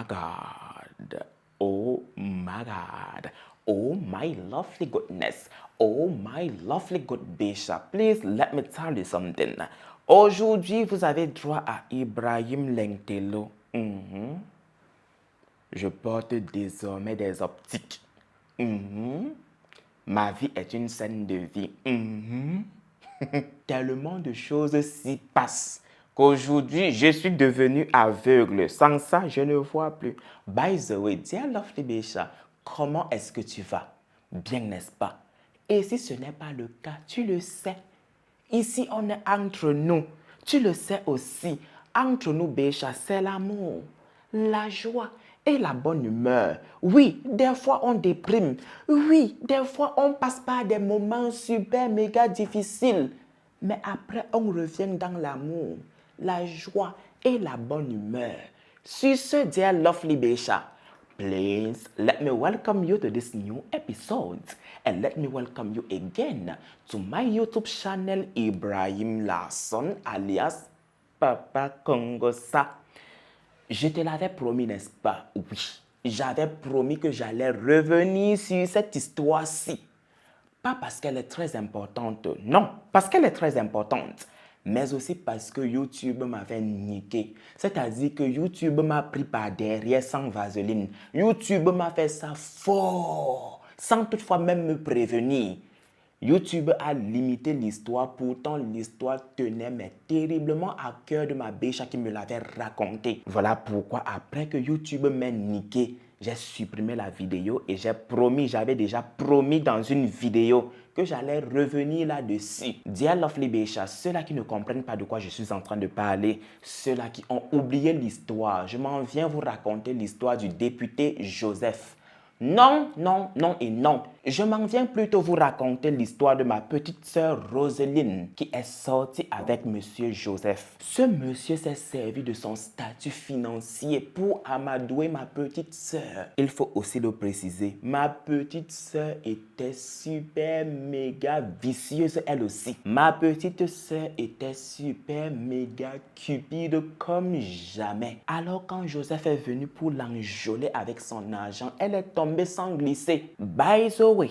God. Oh my God. Oh my lovely goodness. Oh my lovely good Bishop. Please let me tell you something. Aujourd'hui, vous avez droit à Ibrahim Lengtelo. Je porte désormais des optiques. Ma vie est une scène de vie. Tellement de choses s'y passent qu'aujourd'hui, je suis devenu aveugle. Sans ça, je ne vois plus. By the way, dear lovely Bisha, comment est-ce que tu vas? Bien, n'est-ce pas? Et si ce n'est pas le cas, tu le sais. Ici, on est entre nous. Tu le sais aussi. Entre nous, Bécha, c'est l'amour, la joie et la bonne humeur. Oui, des fois, on déprime. Oui, des fois, on passe par des moments super méga difficiles. Mais après, on revient dans l'amour, la joie et la bonne humeur. Sur ce, dear lovely Bécha, please let me welcome you to this new episode and let me welcome you again to my YouTube channel Ibrahim Larson alias Papa Congosa. Je te l'avais promis, n'est-ce pas? Oui, j'avais promis que j'allais revenir sur cette histoire-ci. Pas parce qu'elle est très importante, non, parce qu'elle est très importante, mais aussi parce que YouTube m'avait niqué. C'est-à-dire que YouTube m'a pris par derrière sans vaseline. YouTube m'a fait ça fort, sans toutefois même me prévenir. YouTube a limité l'histoire, pourtant l'histoire tenait mais terriblement à cœur de ma Bécha qui me l'avait raconté. Voilà pourquoi après que YouTube m'ait niqué, j'ai supprimé la vidéo et j'avais déjà promis dans une vidéo que j'allais revenir là-dessus. Dear lovely Bécha, ceux-là qui ne comprennent pas de quoi je suis en train de parler, ceux-là qui ont oublié l'histoire, je m'en viens vous raconter l'histoire du député Joseph. Non, non, non et non. Je m'en viens plutôt vous raconter l'histoire de ma petite sœur Roselyne qui est sortie avec monsieur Joseph. Ce monsieur s'est servi de son statut financier pour amadouer ma petite sœur. Il faut aussi le préciser, ma petite sœur était super méga vicieuse elle aussi. Ma petite sœur était super méga cupide comme jamais. Alors quand Joseph est venu pour l'enjoler avec son argent, elle est tombée sans glisser. By the way,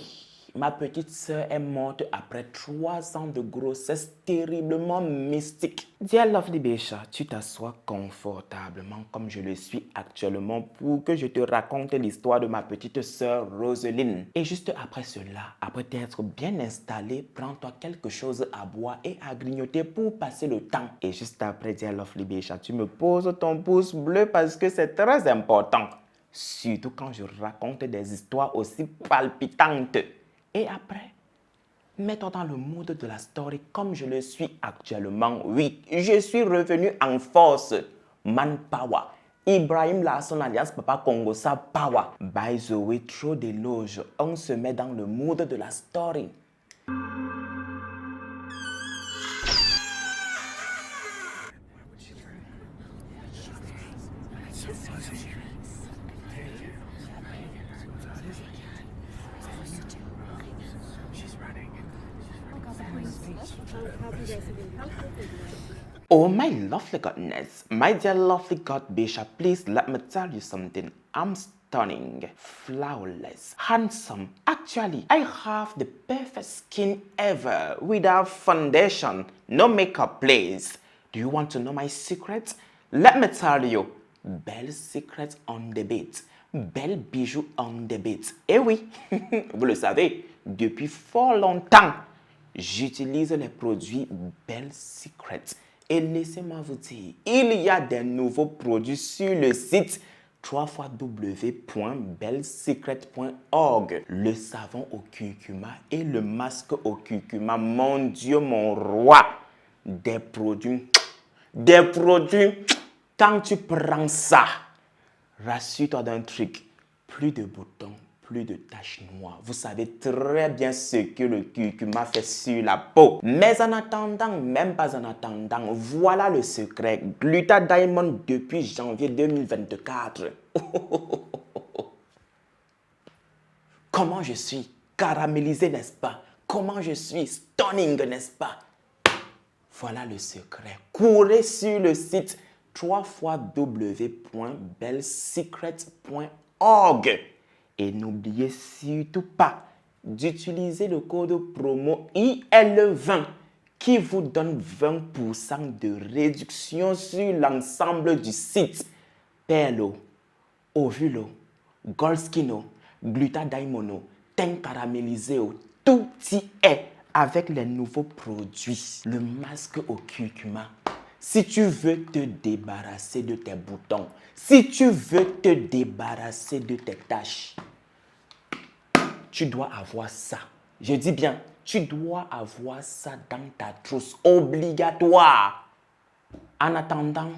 ma petite sœur est morte après 3 ans de grossesse terriblement mystique. Dear lovely Bécha, tu t'assois confortablement comme je le suis actuellement pour que je te raconte l'histoire de ma petite sœur Roselyne. Et juste après cela, après t'être bien installé, prends-toi quelque chose à boire et à grignoter pour passer le temps. Et juste après, dear lovely Bécha, tu me poses ton pouce bleu parce que c'est très important. Surtout quand je raconte des histoires aussi palpitantes. Et après, mets-toi dans le mood de la story comme je le suis actuellement. Oui, je suis revenu en force. Manpower. Ibrahim Larson alias Papa Congosa Power. By the way, trop d'éloges. On se met dans le mood de la story. Oh my lovely goodness, my dear lovely God Bishop, please let me tell you something. I'm stunning, flawless, handsome. Actually, I have the perfect skin ever without foundation, no makeup please. Do you want to know my secret? Let me tell you, belle secret on the beat. Belle bijou on the beat. Eh oui, vous le savez, depuis fort longtemps, j'utilise les produits Belle Secret. Et laissez-moi vous dire, il y a des nouveaux produits sur le site www.bellesecret.org. Le savon au curcuma et le masque au curcuma. Mon Dieu, mon roi. Des produits. Quand tu prends ça, rassure-toi d'un truc. Plus de boutons, plus de taches noires. Vous savez très bien ce que le curcuma fait sur la peau. Mais en attendant, même pas en attendant, voilà le secret. Gluta Diamond depuis janvier 2024. Comment je suis caramélisé, n'est-ce pas? Comment je suis stunning, n'est-ce pas? Voilà le secret. Courez sur le site www.bellsecret.org. Et n'oubliez surtout pas d'utiliser le code promo IL20 qui vous donne 20% de réduction sur l'ensemble du site. Perlo, Ovulo, Golskino, Glutadaimono, Teint caramélisé, tout y est avec les nouveaux produits. Le masque au curcuma. Si tu veux te débarrasser de tes boutons, si tu veux te débarrasser de tes taches, tu dois avoir ça. Je dis bien, tu dois avoir ça dans ta trousse, obligatoire. En attendant,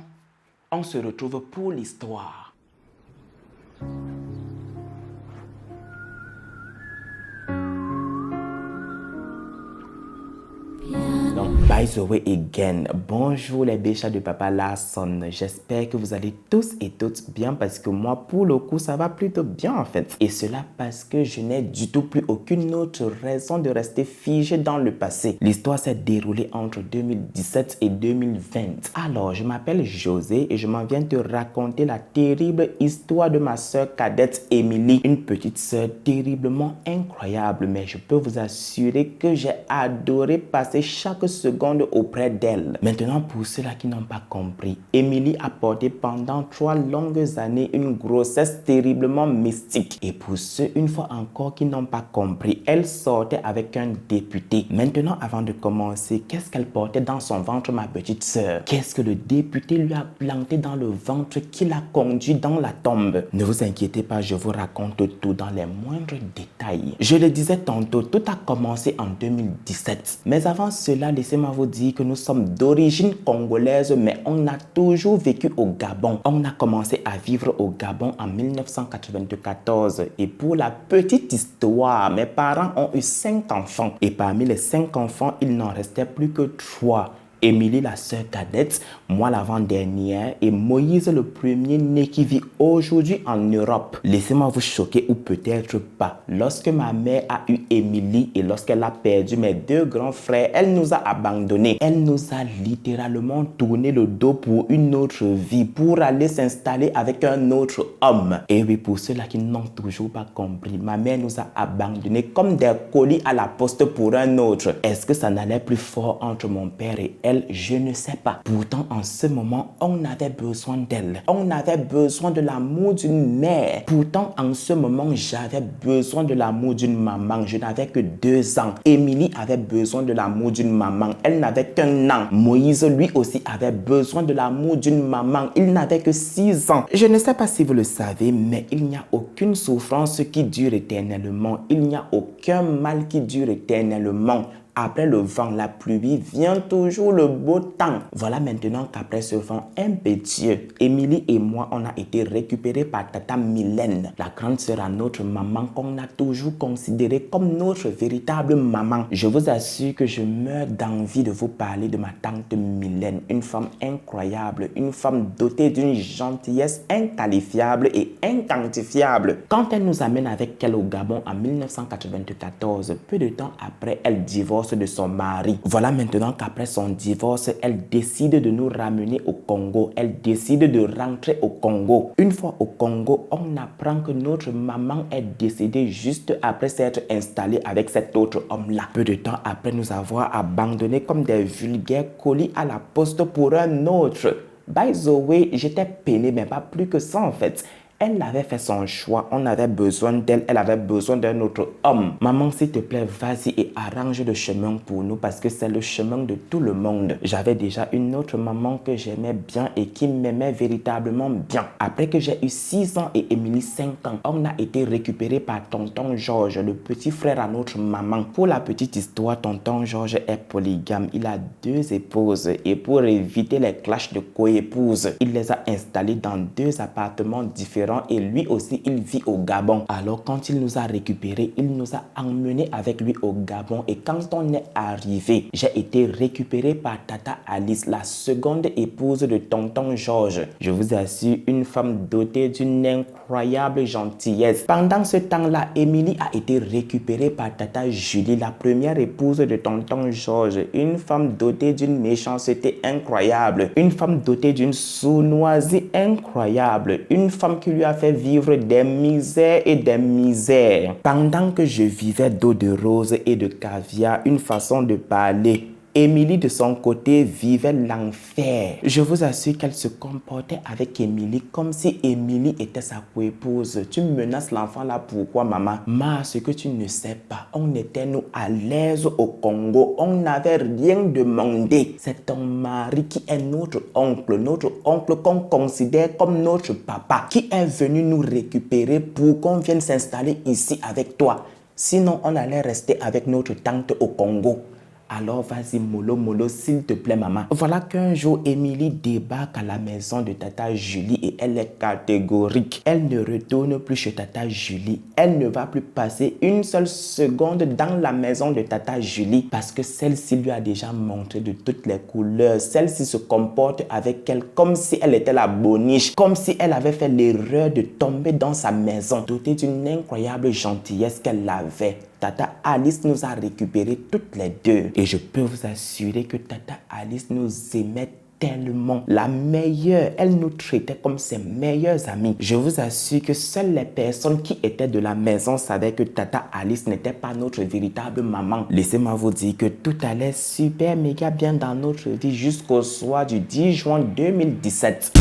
on se retrouve pour l'histoire. Donc, by the way again, bonjour les béchats de Papa Larson. J'espère que vous allez tous et toutes bien parce que moi, pour le coup, ça va plutôt bien en fait. Et cela parce que je n'ai du tout plus aucune autre raison de rester figé dans le passé. L'histoire s'est déroulée entre 2017 et 2020. Alors, je m'appelle José et je m'en viens te raconter la terrible histoire de ma soeur cadette Émilie. Une petite soeur terriblement incroyable, mais je peux vous assurer que j'ai adoré passer chaque seconde auprès d'elle. Maintenant, pour ceux-là qui n'ont pas compris, Émilie a porté pendant 3 longues années une grossesse terriblement mystique. Et pour ceux, une fois encore, qui n'ont pas compris, elle sortait avec un député. Maintenant, avant de commencer, qu'est-ce qu'elle portait dans son ventre, ma petite sœur? Qu'est-ce que le député lui a planté dans le ventre qui l'a conduit dans la tombe? Ne vous inquiétez pas, je vous raconte tout dans les moindres détails. Je le disais tantôt, tout a commencé en 2017. Mais avant cela, laissez-moi vous dire que nous sommes d'origine congolaise, mais on a toujours vécu au Gabon. On a commencé à vivre au Gabon en 1994. Et pour la petite histoire, mes parents ont eu 5 enfants. Et parmi les 5 enfants, il n'en restait plus que 3. Émilie, la sœur cadette, moi l'avant-dernière et Moïse le premier-né qui vit aujourd'hui en Europe. Laissez-moi vous choquer ou peut-être pas. Lorsque ma mère a eu Émilie et lorsqu'elle a perdu mes 2 grands frères, elle nous a abandonnés. Elle nous a littéralement tourné le dos pour une autre vie, pour aller s'installer avec un autre homme. Et oui, pour ceux-là qui n'ont toujours pas compris, ma mère nous a abandonnés comme des colis à la poste pour un autre. Est-ce que ça n'allait plus fort entre mon père et elle? Je ne sais pas. Pourtant, en ce moment, on avait besoin d'elle. On avait besoin de l'amour d'une mère. Pourtant, en ce moment, j'avais besoin de l'amour d'une maman. Je n'avais que 2 ans. Émilie avait besoin de l'amour d'une maman. Elle n'avait qu'1 an. Moïse, lui aussi, avait besoin de l'amour d'une maman. Il n'avait que 6 ans. Je ne sais pas si vous le savez, mais il n'y a aucune souffrance qui dure éternellement. Il n'y a aucun mal qui dure éternellement. Après le vent, la pluie, vient toujours le beau temps. Voilà maintenant qu'après ce vent impétueux, Émilie et moi, on a été récupérés par Tata Mylène, la grande sœur à notre maman qu'on a toujours considérée comme notre véritable maman. Je vous assure que je meurs d'envie de vous parler de ma tante Mylène, une femme incroyable, une femme dotée d'une gentillesse inqualifiable et inquantifiable. Quand elle nous amène avec elle au Gabon en 1994, peu de temps après, elle divorce de son mari. Voilà maintenant qu'après son divorce, elle décide de nous ramener au Congo. Elle décide de rentrer au Congo. Une fois au Congo, on apprend que notre maman est décédée juste après s'être installée avec cet autre homme-là. Peu de temps après nous avoir abandonnés comme des vulgaires colis à la poste pour un autre. By the way, j'étais peiné, mais pas plus que ça en fait. Elle avait fait son choix, on avait besoin d'elle, elle avait besoin d'un autre homme. Maman, s'il te plaît, vas-y et arrange le chemin pour nous parce que c'est le chemin de tout le monde. J'avais déjà une autre maman que j'aimais bien et qui m'aimait véritablement bien. Après que j'ai eu 6 ans et Émilie 5 ans, on a été récupéré par tonton Georges, le petit frère à notre maman. Pour la petite histoire, tonton Georges est polygame. Il a 2 épouses et pour éviter les clashs de coépouses, il les a installés dans 2 appartements différents différent et lui aussi, il vit au Gabon. Alors, quand il nous a récupérés, il nous a emmenés avec lui au Gabon. Et quand on est arrivé, j'ai été récupéré par Tata Alice, la seconde épouse de tonton Georges. Je vous assure, une femme dotée d'une incroyable gentillesse. Pendant ce temps-là, Émilie a été récupérée par Tata Julie, la première épouse de tonton Georges. Une femme dotée d'une méchanceté incroyable. Une femme dotée d'une sournoiserie incroyable. Une femme qui lui a fait vivre des misères et des misères. Pendant que je vivais d'eau de rose et de caviar, une façon de parler, Émilie de son côté vivait l'enfer. Je vous assure qu'elle se comportait avec Émilie comme si Émilie était sa coépouse. Tu menaces l'enfant là, pourquoi maman? Ce que tu ne sais pas, on était nous à l'aise au Congo, on n'avait rien demandé. C'est ton mari qui est notre oncle qu'on considère comme notre papa, qui est venu nous récupérer pour qu'on vienne s'installer ici avec toi. Sinon, on allait rester avec notre tante au Congo. Alors vas-y mollo, s'il te plaît maman. Voilà qu'un jour, Émilie débarque à la maison de Tata Julie et elle est catégorique. Elle ne retourne plus chez Tata Julie. Elle ne va plus passer une seule seconde dans la maison de Tata Julie parce que celle-ci lui a déjà montré de toutes les couleurs. Celle-ci se comporte avec elle comme si elle était la boniche, comme si elle avait fait l'erreur de tomber dans sa maison, dotée d'une incroyable gentillesse qu'elle avait. Tata Alice nous a récupérés toutes les deux. Et je peux vous assurer que Tata Alice nous aimait tellement. La meilleure, elle nous traitait comme ses meilleures amies. Je vous assure que seules les personnes qui étaient de la maison savaient que Tata Alice n'était pas notre véritable maman. Laissez-moi vous dire que tout allait super méga bien dans notre vie jusqu'au soir du 10 juin 2017.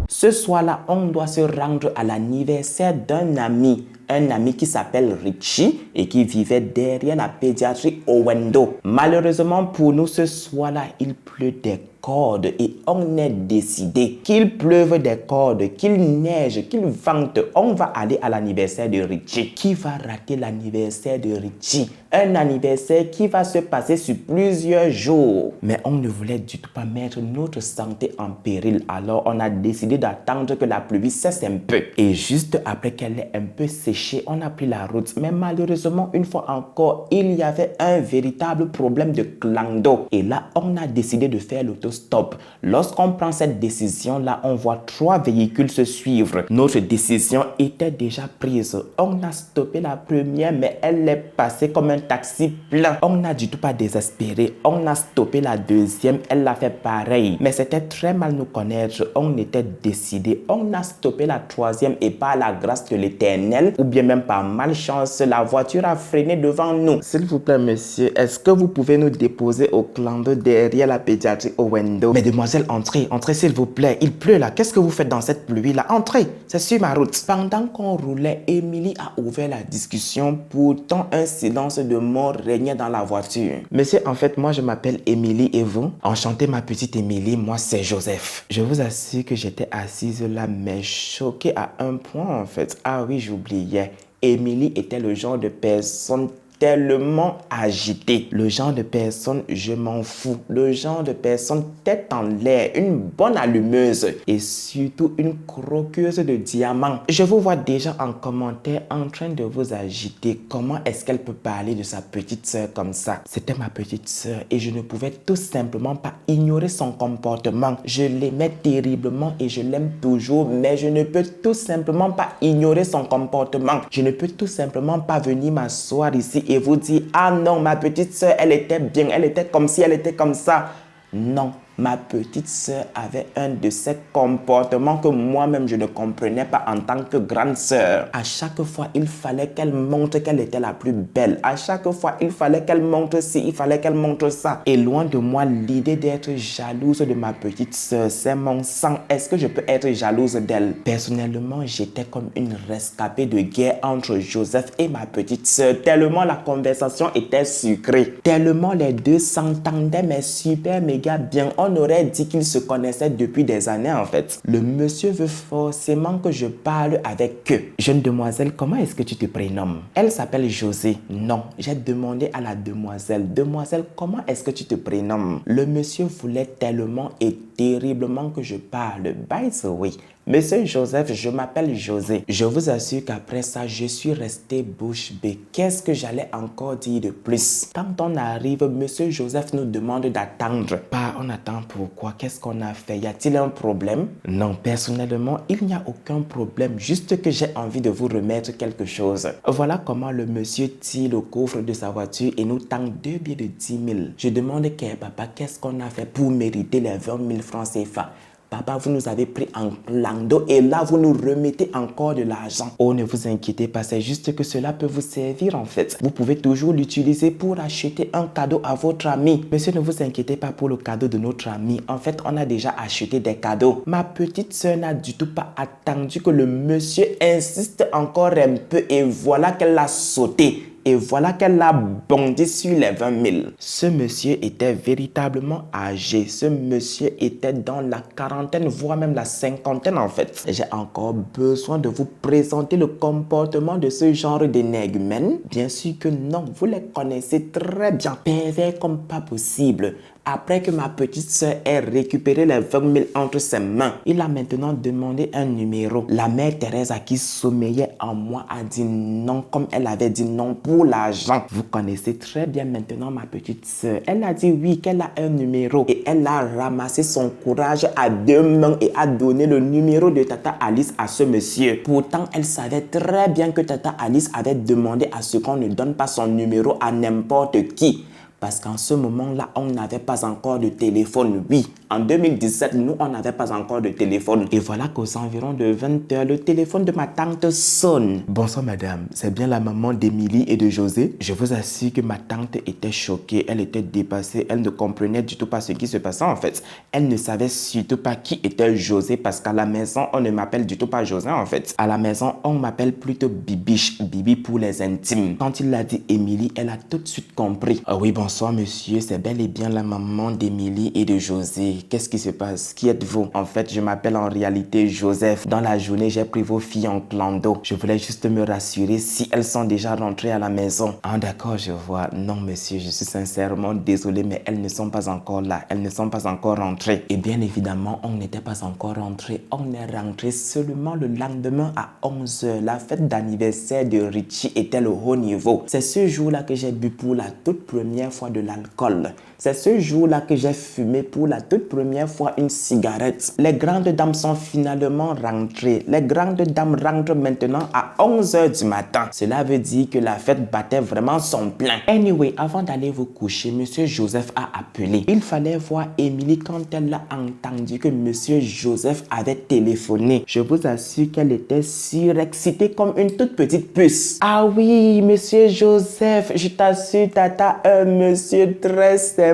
Ce soir-là, on doit se rendre à l'anniversaire d'un ami. Un ami qui s'appelle Richie et qui vivait derrière la pédiatrie Owendo. Malheureusement pour nous, ce soir-là, il pleut des cordes et on est décidé qu'il pleuve des cordes, qu'il neige, qu'il vente. On va aller à l'anniversaire de Richie. Qui va rater l'anniversaire de Richie? Un anniversaire qui va se passer sur plusieurs jours. Mais on ne voulait du tout pas mettre notre santé en péril. Alors on a décidé d'attendre que la pluie cesse un peu. Et juste après qu'elle ait un peu séché, on a pris la route. Mais malheureusement, une fois encore, il y avait un véritable problème de clando. Et là, on a décidé de faire l'autostop. Lorsqu'on prend cette décision-là, on voit 3 véhicules se suivre. Notre décision était déjà prise. On a stoppé la première, mais elle est passée comme un taxi plein. On n'a du tout pas désespéré. On a stoppé la deuxième, elle a fait pareil. Mais c'était très mal nous connaître. On était décidé. On a stoppé la troisième et par la grâce de l'Éternel, ou bien même par malchance, la voiture a freiné devant nous. S'il vous plaît, monsieur, est-ce que vous pouvez nous déposer au clando derrière la pédiatrie Owendo? Mais demoiselle, entrez s'il vous plaît. Il pleut là. Qu'est-ce que vous faites dans cette pluie-là? Entrez, c'est sur ma route. Pendant qu'on roulait, Émilie a ouvert la discussion. Pourtant, un silence de mort régnait dans la voiture. Monsieur, en fait, moi, je m'appelle Émilie et vous? Enchantée, ma petite Émilie. Moi, c'est Joseph. Je vous assure que j'étais assise là, mais choquée à un point, en fait. Ah oui, j'oubliais. Émilie était le genre de personne tellement agitée. Le genre de personne, je m'en fous. Le genre de personne tête en l'air, une bonne allumeuse et surtout une croqueuse de diamants. Je vous vois déjà en commentaire en train de vous agiter. Comment est-ce qu'elle peut parler de sa petite sœur comme ça? C'était ma petite sœur et je ne pouvais tout simplement pas ignorer son comportement. Je l'aimais terriblement et je l'aime toujours, mais je ne peux tout simplement pas ignorer son comportement. Je ne peux tout simplement pas venir m'asseoir ici et vous dire, ah non, ma petite sœur, elle était bien, elle était comme ci, elle était comme ça. Non, ma petite sœur avait un de ces comportements que moi-même je ne comprenais pas en tant que grande sœur. À chaque fois, il fallait qu'elle montre qu'elle était la plus belle. À chaque fois, il fallait qu'elle montre ci, il fallait qu'elle montre ça. Et loin de moi, l'idée d'être jalouse de ma petite sœur, c'est mon sang. Est-ce que je peux être jalouse d'elle? Personnellement, j'étais comme une rescapée de guerre entre Joseph et ma petite sœur. Tellement la conversation était sucrée. Tellement les deux s'entendaient, mais super méga bien. On aurait dit qu'ils se connaissaient depuis des années en fait. Le monsieur veut forcément que je parle avec eux. Jeune demoiselle, comment est-ce que tu te prénommes? Elle s'appelle José. Non, j'ai demandé à la demoiselle. Demoiselle, comment est-ce que tu te prénommes? Le monsieur voulait tellement et terriblement que je parle. By the way, Monsieur Joseph, je m'appelle José. Je vous assure qu'après ça, je suis resté bouche bée. Qu'est-ce que j'allais encore dire de plus? Quand on arrive, Monsieur Joseph nous demande d'attendre. Bah, on attend pourquoi? Qu'est-ce qu'on a fait? Y a-t-il un problème? Non, personnellement, il n'y a aucun problème. Juste que j'ai envie de vous remettre quelque chose. Voilà comment le monsieur tire le coffre de sa voiture et nous tend 2 billets de 10 000. Je demande papa, qu'est-ce qu'on a fait pour mériter les 20 000 francs CFA? Papa, vous nous avez pris en clando et là, vous nous remettez encore de l'argent. Oh, ne vous inquiétez pas, c'est juste que cela peut vous servir en fait. Vous pouvez toujours l'utiliser pour acheter un cadeau à votre ami. Monsieur, ne vous inquiétez pas pour le cadeau de notre ami. En fait, on a déjà acheté des cadeaux. Ma petite soeur n'a du tout pas attendu que le monsieur insiste encore un peu et voilà qu'elle a sauté. Et voilà qu'elle a bondi sur les 20 000. Ce monsieur était véritablement âgé. Ce monsieur était dans la quarantaine, voire même la cinquantaine en fait. J'ai encore besoin de vous présenter le comportement de ce genre d'énigmes. Bien sûr que non, vous les connaissez très bien. Pervers comme pas possible. Après que ma petite soeur ait récupéré les 20 000 entre ses mains, il a maintenant demandé un numéro. La mère Thérèse qui sommeillait en moi a dit non comme elle avait dit non pour l'argent. Vous connaissez très bien maintenant ma petite soeur. Elle a dit oui qu'elle a un numéro et elle a ramassé son courage à 2 mains et a donné le numéro de Tata Alice à ce monsieur. Pourtant, elle savait très bien que Tata Alice avait demandé à ce qu'on ne donne pas son numéro à n'importe qui. Parce qu'en ce moment-là, on n'avait pas encore de téléphone. Oui, en 2017, nous, on n'avait pas encore de téléphone. Et voilà qu'aux environs de 20 h, le téléphone de ma tante sonne. Bonsoir, madame. C'est bien la maman d'Émilie et de José? Je vous assure que ma tante était choquée. Elle était dépassée. Elle ne comprenait du tout pas ce qui se passait, en fait. Elle ne savait surtout pas qui était José parce qu'à la maison, on ne m'appelle du tout pas José, en fait. À la maison, on m'appelle plutôt Bibiche. Bibi pour les intimes. Quand il a dit Émilie, elle a tout de suite compris. Ah oui, bonsoir monsieur, c'est bel et bien la maman d'Émilie et de José. Qu'est-ce qui se passe? Qui êtes-vous? En fait, je m'appelle en réalité Joseph. Dans la journée, j'ai pris vos filles en clando. Je voulais juste me rassurer si elles sont déjà rentrées à la maison. Ah d'accord, je vois. Non monsieur, je suis sincèrement désolé, mais elles ne sont pas encore là. Elles ne sont pas encore rentrées. Et bien évidemment, on n'était pas encore rentrés. On est rentré seulement le lendemain à 11 h. La fête d'anniversaire de Richie était le haut niveau. C'est ce jour-là que j'ai bu pour la toute première fois de l'alcool. C'est ce jour-là que j'ai fumé pour la toute première fois une cigarette. Les grandes dames sont finalement rentrées. Les grandes dames rentrent maintenant à 11 h du matin. Cela veut dire que la fête battait vraiment son plein. Anyway, avant d'aller vous coucher, monsieur Joseph a appelé. Il fallait voir Émilie quand elle a entendu que monsieur Joseph avait téléphoné. Je vous assure qu'elle était surexcitée comme une toute petite puce. Ah oui, monsieur Joseph, je t'assure, tata, un monsieur très sympa,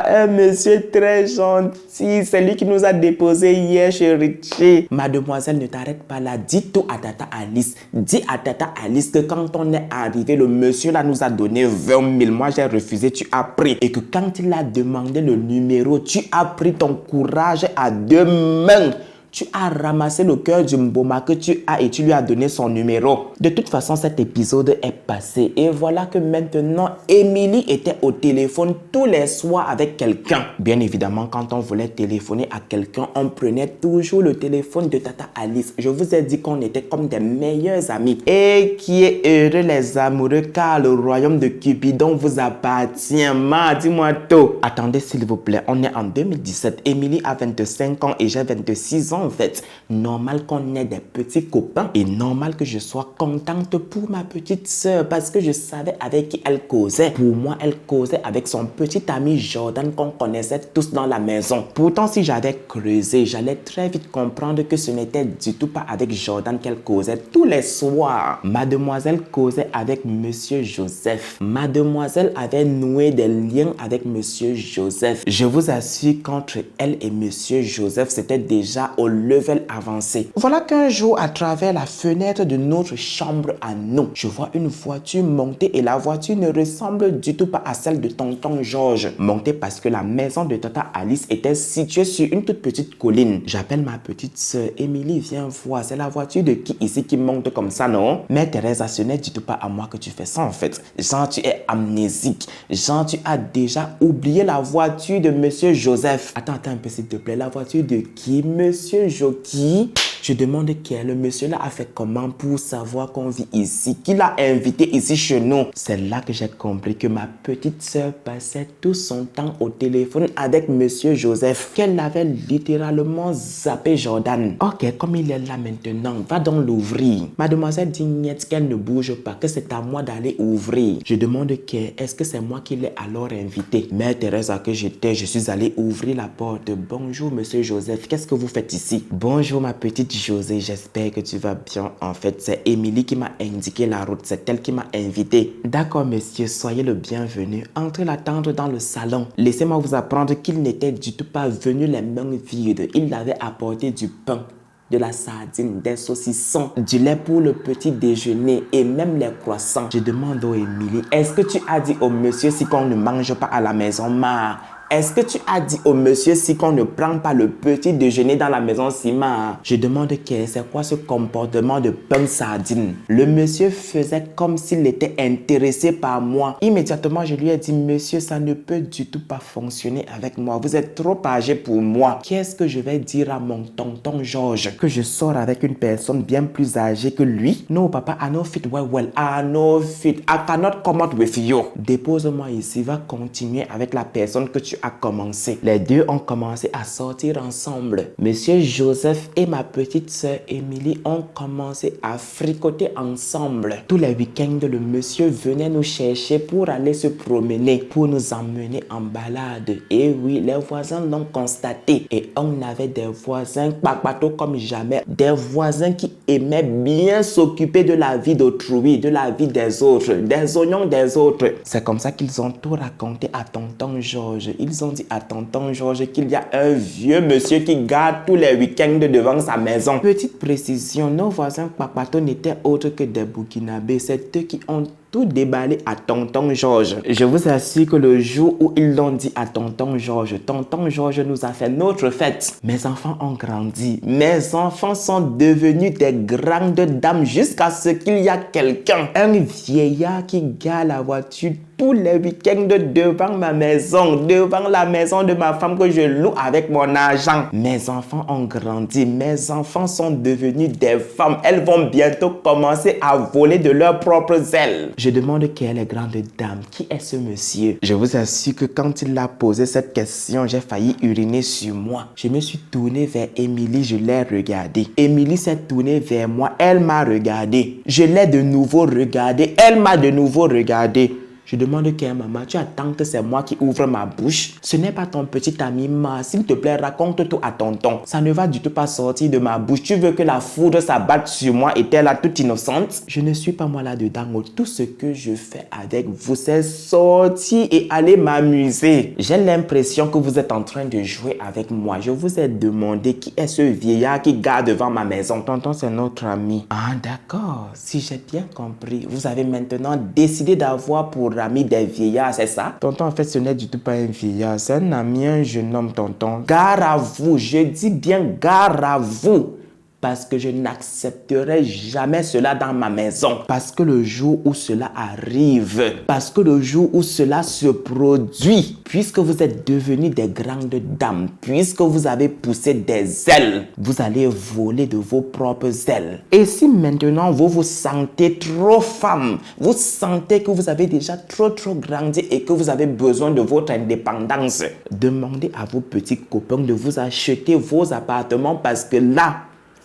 un monsieur très gentil. C'est lui qui nous a déposé hier chez Richie. Mademoiselle, ne t'arrête pas là. Dis tout à tata Alice. Dis à tata Alice que quand on est arrivé, le monsieur là nous a donné 20 000. Moi, j'ai refusé, tu as pris. Et que quand il a demandé le numéro, tu as pris ton courage à 2 mains. Tu as ramassé le cœur du Mboma que tu as et tu lui as donné son numéro. De toute façon, cet épisode est passé. Et voilà que maintenant, Émilie était au téléphone tous les soirs avec quelqu'un. Bien évidemment, quand on voulait téléphoner à quelqu'un, on prenait toujours le téléphone de tata Alice. Je vous ai dit qu'on était comme des meilleurs amis. Et qui est heureux les amoureux car le royaume de Cupidon vous appartient. Ma, dis-moi tout. Attendez s'il vous plaît, on est en 2017. Émilie a 25 ans et j'ai 26 ans. En fait, normal qu'on ait des petits copains et normal que je sois contente pour ma petite soeur parce que je savais avec qui elle causait. Pour moi, elle causait avec son petit ami Jordan qu'on connaissait tous dans la maison. Pourtant, si j'avais creusé, j'allais très vite comprendre que ce n'était du tout pas avec Jordan qu'elle causait tous les soirs. Mademoiselle causait avec monsieur Joseph. Mademoiselle avait noué des liens avec monsieur Joseph. Je vous assure qu'entre elle et monsieur Joseph, c'était déjà au level avancé. Voilà qu'un jour, à travers la fenêtre de notre chambre à nous, je vois une voiture monter et la voiture ne ressemble du tout pas à celle de tonton Georges. Monter parce que la maison de tata Alice était située sur une toute petite colline. J'appelle ma petite sœur, Émilie, viens voir, c'est la voiture de qui ici qui monte comme ça, non? Mais Thérèse, ce n'est du tout pas à moi que tu fais ça en fait. Genre, tu es amnésique. Genre, tu as déjà oublié la voiture de monsieur Joseph. Attends un peu s'il te plaît, la voiture de qui? Monsieur Joki? Je demande quel monsieur là a fait comment pour savoir qu'on vit ici, qui l'a invité ici chez nous. C'est là que j'ai compris que ma petite sœur passait tout son temps au téléphone avec monsieur Joseph, qu'elle avait littéralement zappé Jordan. Ok, comme il est là maintenant, va donc l'ouvrir. Mademoiselle dit niet qu'elle ne bouge pas, que c'est à moi d'aller ouvrir. Je demande est-ce que c'est moi qui l'ai alors invité? Mère Thérèse que j'étais, je suis allé ouvrir la porte. Bonjour monsieur Joseph, qu'est-ce que vous faites ici? Bonjour ma petite José, j'espère que tu vas bien. En fait, c'est Émilie qui m'a indiqué la route. C'est elle qui m'a invité. D'accord, monsieur, soyez le bienvenu. Entrez l'attendre dans le salon. Laissez-moi vous apprendre qu'il n'était du tout pas venu les mains vides. Il avait apporté du pain, de la sardine, des saucissons, du lait pour le petit déjeuner et même les croissants. Je demande aux Émilie, est-ce que tu as dit au monsieur si qu'on ne mange pas à la maison, ma? Est-ce que tu as dit au monsieur si qu'on ne prend pas le petit déjeuner dans la maison Sima? Je demande c'est quoi ce comportement de pain sardine? Le monsieur faisait comme s'il était intéressé par moi. Immédiatement, je lui ai dit, monsieur, ça ne peut du tout pas fonctionner avec moi. Vous êtes trop âgé pour moi. Qu'est-ce que je vais dire à mon tonton Georges? Que je sors avec une personne bien plus âgée que lui? No, papa, I no fit well. I no fit. I cannot come out with you. Dépose-moi ici, va continuer avec la personne que tu a commencé. Les deux ont commencé à sortir ensemble. Monsieur Joseph et ma petite sœur Émilie ont commencé à fricoter ensemble. Tous les week-ends, le monsieur venait nous chercher pour aller se promener, pour nous emmener en balade. Et oui, les voisins l'ont constaté. Et on avait des voisins papato comme jamais. Des voisins qui aimaient bien s'occuper de la vie d'autrui, de la vie des autres, des oignons des autres. C'est comme ça qu'ils ont tout raconté à tonton Georges. Ils ont dit à tonton Georges qu'il y a un vieux monsieur qui garde tous les week-ends devant sa maison. Petite précision, nos voisins papato n'étaient autres que des Burkinabés. C'est eux qui ont tout déballé à tonton Georges. Je vous assure que le jour où ils l'ont dit à tonton Georges nous a fait notre fête. Mes enfants ont grandi. Mes enfants sont devenus des grandes dames jusqu'à ce qu'il y a quelqu'un, un vieillard qui gare la voiture tous les week-ends devant ma maison, devant la maison de ma femme que je loue avec mon argent. Mes enfants ont grandi, mes enfants sont devenus des femmes. Elles vont bientôt commencer à voler de leurs propres ailes. Je demande quelle est grande dame, qui est ce monsieur? Je vous assure que quand il a posé cette question, j'ai failli uriner sur moi. Je me suis tourné vers Émilie, je l'ai regardée. Émilie s'est tournée vers moi, elle m'a regardé. Je l'ai de nouveau regardée, elle m'a de nouveau regardé. Je demande maman, tu attends que c'est moi qui ouvre ma bouche? Ce n'est pas ton petit ami, ma. S'il te plaît, raconte tout à tonton. Ça ne va du tout pas sortir de ma bouche. Tu veux que la foudre s'abatte sur moi et t'es là toute innocente? Je ne suis pas moi là-dedans. Tout ce que je fais avec vous, c'est sortir et aller m'amuser. J'ai l'impression que vous êtes en train de jouer avec moi. Je vous ai demandé qui est ce vieillard qui garde devant ma maison. Tonton, c'est notre ami. Ah, d'accord. Si j'ai bien compris, vous avez maintenant décidé d'avoir pour ami des vieillards, c'est ça? Tonton, en fait, ce n'est du tout pas un vieillard. C'est un ami, un jeune homme, tonton. Gare à vous, je dis bien gare à vous. Parce que je n'accepterai jamais cela dans ma maison. Parce que le jour où cela arrive, parce que le jour où cela se produit, puisque vous êtes devenus des grandes dames, puisque vous avez poussé des ailes, vous allez voler de vos propres ailes. Et si maintenant vous vous sentez trop femme, vous sentez que vous avez déjà trop grandi et que vous avez besoin de votre indépendance, demandez à vos petits copains de vous acheter vos appartements parce que là,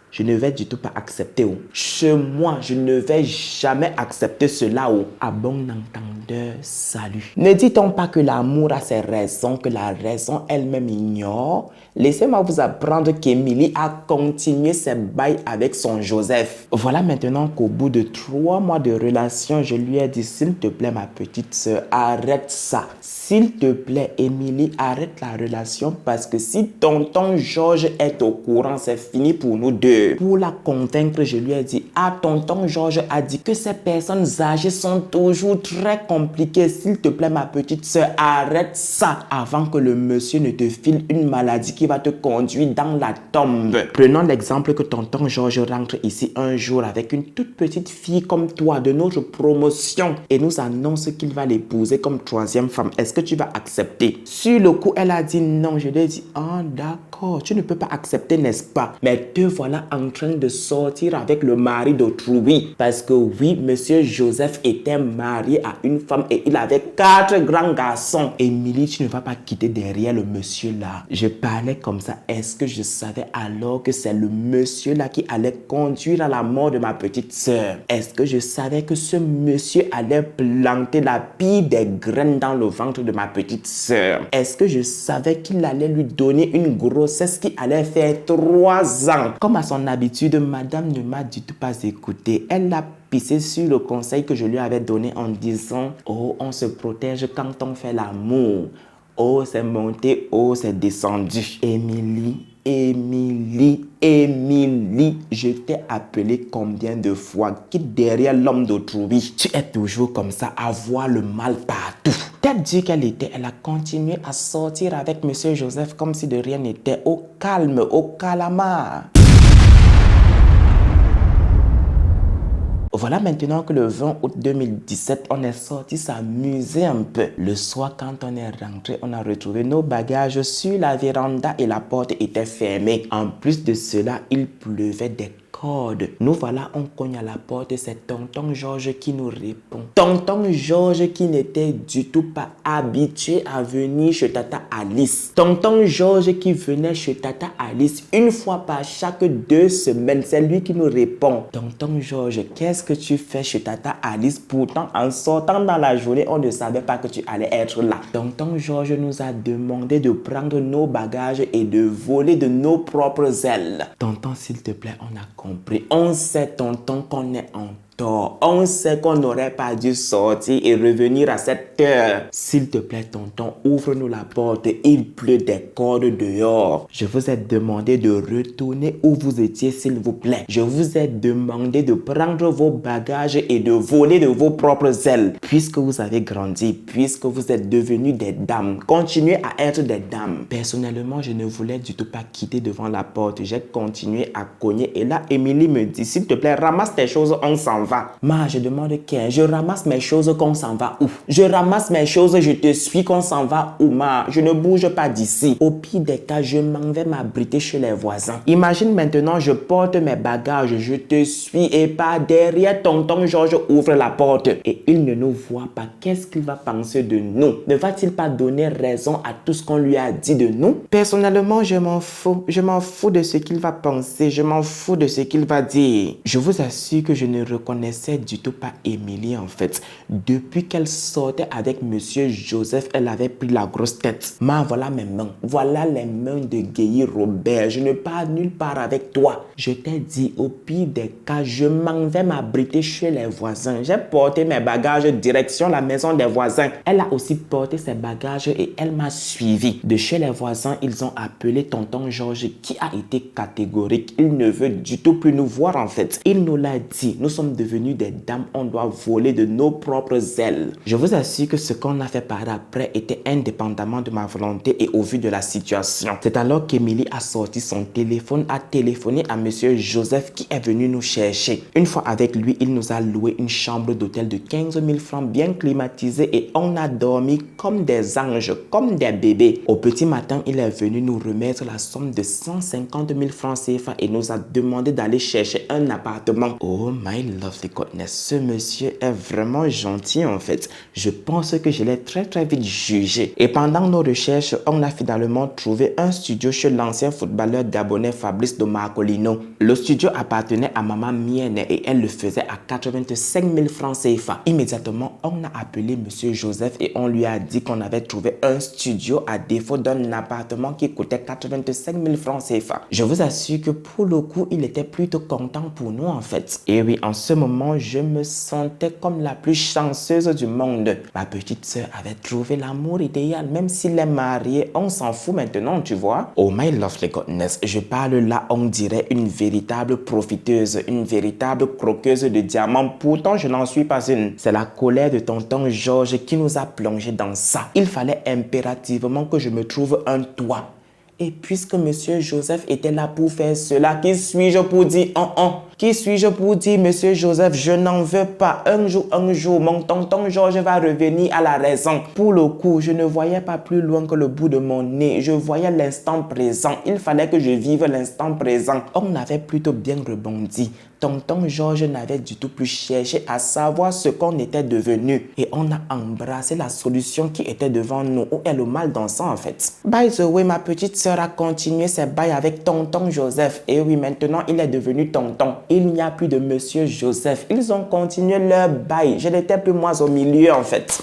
je ne vais du tout pas accepter. Chez moi, je ne vais jamais accepter cela. À bon entendeur. grandeur salue. Ne dit-on pas que l'amour a ses raisons, que la raison elle-même ignore? Laissez-moi vous apprendre qu'Émilie a continué ses bails avec son Joseph. Voilà maintenant qu'au bout de 3 mois de relation, je lui ai dit, s'il te plaît ma petite soeur, arrête ça. S'il te plaît, Émilie, arrête la relation parce que si tonton Georges est au courant, c'est fini pour nous deux. Pour la convaincre, je lui ai dit, tonton Georges a dit que ces personnes âgées sont toujours très compliquées. S'il te plaît, ma petite soeur, arrête ça avant que le monsieur ne te file une maladie qui va te conduire dans la tombe. Prenons l'exemple que tonton Georges rentre ici un jour avec une toute petite fille comme toi de notre promotion et nous annonce qu'il va l'épouser comme 3e femme. Est-ce que tu vas accepter? Sur le coup, elle a dit non. Je lui ai dit, d'accord, tu ne peux pas accepter, n'est-ce pas? Mais te voilà en train de sortir avec le mari d'autrui. Parce que oui, monsieur Joseph était marié à une femme et il avait 4 grands garçons. Émilie, tu ne vas pas quitter derrière le monsieur là. Je parlais comme ça. Est-ce que je savais alors que c'est le monsieur là qui allait conduire à la mort de ma petite sœur? Est-ce que je savais que ce monsieur allait planter la pire des graines dans le ventre de ma petite sœur? Est-ce que je savais qu'il allait lui donner une grossesse qui allait faire 3 ans? Comme à son habitude, madame ne m'a du tout pas écouté. Elle a pissé sur le conseil que je lui avais donné en disant, oh, on se protège quand on fait l'amour. Oh, c'est monté, oh, c'est descendu. Émilie, je t'ai appelé combien de fois? Quitte derrière l'homme d'autrui. Tu es toujours comme ça, à voir le mal partout. Telle dit qu'elle était, elle a continué à sortir avec monsieur Joseph comme si de rien n'était, au calme, au calamar. Voilà maintenant que le 20 août 2017, on est sorti s'amuser un peu. Le soir, quand on est rentré, on a retrouvé nos bagages sur la véranda et la porte était fermée. En plus de cela, il pleuvait des cordes. Nous voilà, on cogne à la porte, c'est tonton Georges qui nous répond. Tonton Georges qui n'était du tout pas habitué à venir chez Tata Alice. Tonton Georges qui venait chez Tata Alice une fois par chaque 2 semaines. C'est lui qui nous répond. Tonton Georges, qu'est-ce que tu fais chez Tata Alice? Pourtant, en sortant dans la journée, on ne savait pas que tu allais être là. Tonton Georges nous a demandé de prendre nos bagages et de voler de nos propres ailes. Tonton, s'il te plaît, on a compris. On sait, tonton, qu'on est en tort. On sait qu'on n'aurait pas dû sortir et revenir à cette heure. S'il te plaît, tonton, ouvre-nous la porte. Il pleut des cordes dehors. Je vous ai demandé de retourner où vous étiez, s'il vous plaît. Je vous ai demandé de prendre vos bagages et de voler de vos propres ailes. Puisque vous avez grandi, puisque vous êtes devenus des dames, continuez à être des dames. Personnellement, je ne voulais du tout pas quitter devant la porte. J'ai continué à cogner et là, Émilie me dit, s'il te plaît, ramasse tes choses, on s'en va. Ma, je demande qu'est, je ramasse mes choses, qu'on s'en va où? Je ramasse mes choses, je te suis, qu'on s'en va où, ma? Je ne bouge pas d'ici. Au pire des cas, je m'en vais m'abriter chez les voisins. Imagine maintenant, je porte mes bagages, je te suis et par derrière, tonton Georges ouvre la porte et il ne nous voit pas. Qu'est-ce qu'il va penser de nous? Ne va-t-il pas donner raison à tout ce qu'on lui a dit de nous? Personnellement, je m'en fous. Je m'en fous de ce qu'il va penser. Je m'en fous de ce qu'il va dire. Je vous assure que je ne reconnaissais du tout pas Émilie en fait. Depuis qu'elle sortait avec monsieur Joseph, elle avait pris la grosse tête. Ma, voilà mes mains. Voilà les mains de Guéhi Robert. Je ne pars nulle part avec toi. Je t'ai dit, au pire des cas, je m'en vais m'abriter chez les voisins. J'ai porté mes bagages direction la maison des voisins. Elle a aussi porté ses bagages et elle m'a suivi. De chez les voisins, ils ont appelé tonton Georges qui a été catégorique. Il ne veut du tout plus nous voir en fait. Il nous l'a dit, nous sommes devenus des dames, on doit voler de nos propres ailes. Je vous assure que ce qu'on a fait par après était indépendamment de ma volonté et au vu de la situation. C'est alors qu'Émilie a sorti son téléphone, a téléphoné à monsieur Joseph qui est venu nous chercher. Une fois avec lui, il nous a loué une chambre d'hôtel de 15 000 francs bien climatisée et on a dormi comme des anges, comme des bébés. Au petit matin, il est venu nous remettre la somme de 150 000 francs CFA et nous a demandé d'aller chercher un appartement. Oh my love lovely goodness, ce monsieur est vraiment gentil en fait. Je pense que je l'ai très vite jugé. Et pendant nos recherches, on a finalement trouvé un studio chez l'ancien footballeur gabonais Fabrice de Marcolino. Le studio appartenait à maman Mienne et elle le faisait à 85 000 francs CFA. Immédiatement, on a appelé monsieur Joseph et on lui a dit qu'on avait trouvé un studio à défaut d'un appartement qui coûtait 85 000 francs CFA. Je vous assure que pour le coup, il était plutôt content pour nous en fait. Et oui, en ce moment, je me sentais comme la plus chanceuse du monde. Ma petite sœur avait trouvé l'amour idéal, même s'il est marié, on s'en fout maintenant, tu vois. Oh my lovely goodness, je parle là, on dirait une véritable profiteuse, une véritable croqueuse de diamants. Pourtant, je n'en suis pas une. C'est la colère de tonton Georges qui nous a plongé dans ça. Il fallait impérativement que je me trouve un toit. Et puisque monsieur Joseph était là pour faire cela, qui suis-je pour dire Qui suis-je pour dire, monsieur Joseph, je n'en veux pas. Un jour, mon tonton Georges va revenir à la raison. Pour le coup, je ne voyais pas plus loin que le bout de mon nez. Je voyais l'instant présent. Il fallait que je vive l'instant présent. On avait plutôt bien rebondi. Tonton Georges n'avait du tout plus cherché à savoir ce qu'on était devenu. Et on a embrassé la solution qui était devant nous. Où est le mal dansant en fait? By the way, ma petite sœur a continué ses bails avec tonton Joseph. Et oui, maintenant il est devenu tonton. Il n'y a plus de monsieur Joseph. Ils ont continué leur bail. Je n'étais plus moi au milieu en fait.